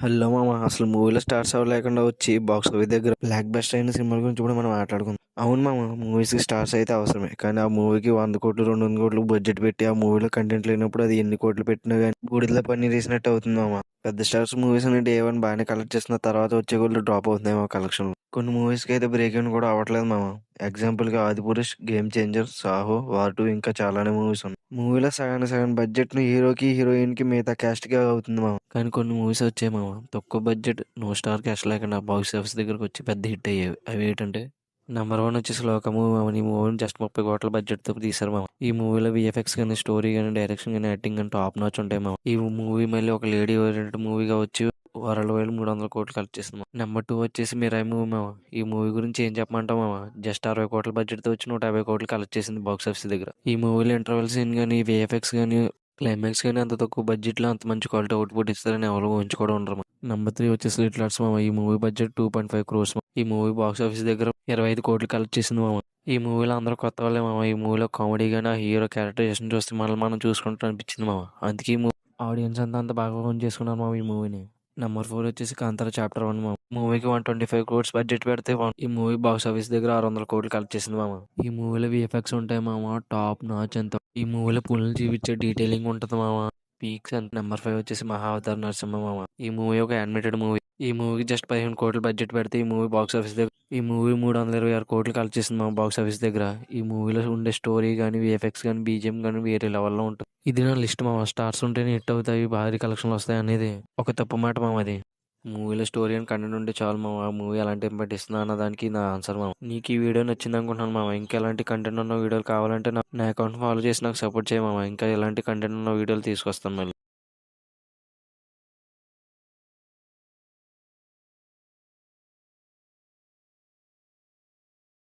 Hello మామ, అసలు మూవీలో స్టార్స్ అవ్వలేకుండా వచ్చి బాక్స్ ఆఫీస్ దగ్గర బ్లాక్ బస్టర్ అయిన సినిమాల గురించి కూడా మనం మాట్లాడుకుందాం. అవును మామ, మూవీస్కి స్టార్స్ అయితే అవసరమే, కానీ ఆ మూవీకి 100 కోట్లు 200 కోట్లు బడ్జెట్ పెట్టి ఆ మూవీలో కంటెంట్ లేనప్పుడు అది ఎన్ని కోట్లు పెట్టినా కానీ బూడిదలో పన్నీర్ వేసినట్టు అవుతుంది మామ. పెద్ద స్టార్స్ మూవీస్ అనే డే 1 బాగానే కలెక్ట్ చేసిన తర్వాత వచ్చే కోళ్ళు డ్రాప్ అవుతున్నాయి మా కలెక్షన్. కొన్ని మూవీస్కి అయితే బ్రేక్ ఇన్ కూడా అవ్వట్లేదు మామ. ఎగ్జాంపుల్గా Adipurush, game changer, Saaho, war 2 ఇంకా చాలానే మూవీస్ ఉన్నాయి. మూవీలో సగానికి సగం బడ్జెట్ను హీరోకి హీరోయిన్కి మిగతా క్యాస్ట్కి అవుతుంది మామ. కానీ కొన్ని మూవీస్ వచ్చాయి మామ, తక్కువ బడ్జెట్ నో స్టార్ క్యాస్ట్ లేకుండా బాక్స్ ఆఫీస్ దగ్గరకు వచ్చి పెద్ద హిట్ అయ్యేవి. అవి ఏంటంటే నెంబర్ 1 వచ్చేసి లోక మూవీ మామ. ఈ మూవీని జస్ట్ 30 కోట్ల బడ్జెట్తో తీశారు మామ. ఈ మూవీలో విఎఫ్ఎక్స్ కానీ స్టోరీ కానీ డైరెక్షన్ కానీ యాక్టింగ్ కానీ టాప్ నాచ్ ఉంటాయి మామ. ఈ మూవీ మళ్ళీ ఒక లేడీ ఓరియంటెడ్ మూవీగా వచ్చి వరల్డ్ వైడ్ 300 కోట్లు కలెక్ట్ చేసింది మామ. నెంబర్ 2 వచ్చేసి మిరాయి మూవీ మామ. ఈ మూవీ గురించి ఏం చెప్పమంటాం మామ, జస్ట్ 60 కోట్ల బడ్జెట్తో వచ్చి 150 కోట్లు కలెక్ట్ చేసింది బాక్స్ ఆఫీస్ దగ్గర. ఈ మూవీలో ఇంటర్వెల్ సీన్ కానీ విఎఫ్ఎక్స్ కానీ క్లైమాక్స్ కానీ అంత తక్కువ బడ్జెట్లో అంత మంచి క్వాలిటీ అవుట్పుట్ ఇస్తారని ఎవరు ఊహించుకోవడం ఉండరు. నెంబర్ 3 వచ్చేసి లిటిల్ ఆర్ట్స్ మామ. ఈ మూవీ బడ్జెట్ 2.5 క్రోర్స్. ఈ మూవీ బాక్స్ ఆఫీస్ దగ్గర 25 కోట్లు కలెక్ట్ చేసింది మామ. ఈ మూవీలో అందరూ కొత్త వాళ్ళే మామ. ఈ మూవీలో కామెడీ కానీ ఆ హీరో క్యారెక్టరైజేషన్ చూస్తే మనల్ని మనం చూసుకుంటూ అనిపించింది మామ. అందుకే ఈ మూవీ ఆడియన్స్ అంతా అంత బాగా ఓన్ చేసుకున్నారు మామ ఈ మూవీని. నెంబర్ 4 వచ్చేసి కాంతారా చాప్టర్ 1 మామ. మూవీకి 125 క్రోర్స్ బడ్జెట్ పెడితే ఈ మూవీ బాక్స్ ఆఫీస్ దగ్గర 600 కోట్లు కలెక్ట్ చేసింది మామ. ఈ మూవీలో విఎఫ్ఎక్స్ ఉంటాయి మామ, టాప్ నాచ్. ఎంత ఈ మూవీలో పుల్ని చూపించే డీటెయిలింగ్ ఉంటుంది మామ, పీక్స్. అండ్ నెంబర్ 5 వచ్చేసి మహావతార్ నరసింహ మామ. ఈ మూవీ ఒక యానిమేటెడ్ మూవీ. ఈ మూవీకి జస్ట్ 15 కోట్లు బడ్జెట్ పెడితే ఈ మూవీ బాక్స్ ఆఫీస్ దగ్గర ఈ మూవీ 326 కోట్లు కలెక్ట్ చేసింది మా బాక్స్ ఆఫీస్ దగ్గర. ఈ మూవీలో ఉండే స్టోరీ కానీ విఎఫ్ఎక్స్ కానీ బీజిఎం కానీ వేరే లెవెల్లో ఉంటుంది. ఇది నా లిస్ట్ మామ. స్టార్స్ ఉంటేనే హిట్ అవుతాయి, భారీ కలెక్షన్లు వస్తాయి అనేది ఒక తప్పు మాట మామ. అది మూవీలో స్టోరీ అండ్ కంటెంట్ ఉంటే చాలు మామ. ఆ మూవీ ఎలాంటి ఇంపాక్ట్ ఇస్తుందా అన్న దానికి నా ఆన్సర్ మామ. నీకు ఈ వీడియో నచ్చింది అనుకుంటున్నాను మామ. ఇంకా ఎలాంటి కంటెంట్ ఉన్న వీడియోలు కావాలంటే నా అకౌంట్ ఫాలో చేసి నాకు సపోర్ట్ చేయ మామ. ఇంకా ఎలాంటి కంటెంట్ ఉన్న వీడియోలు తీసుకొస్తాను మళ్ళీ.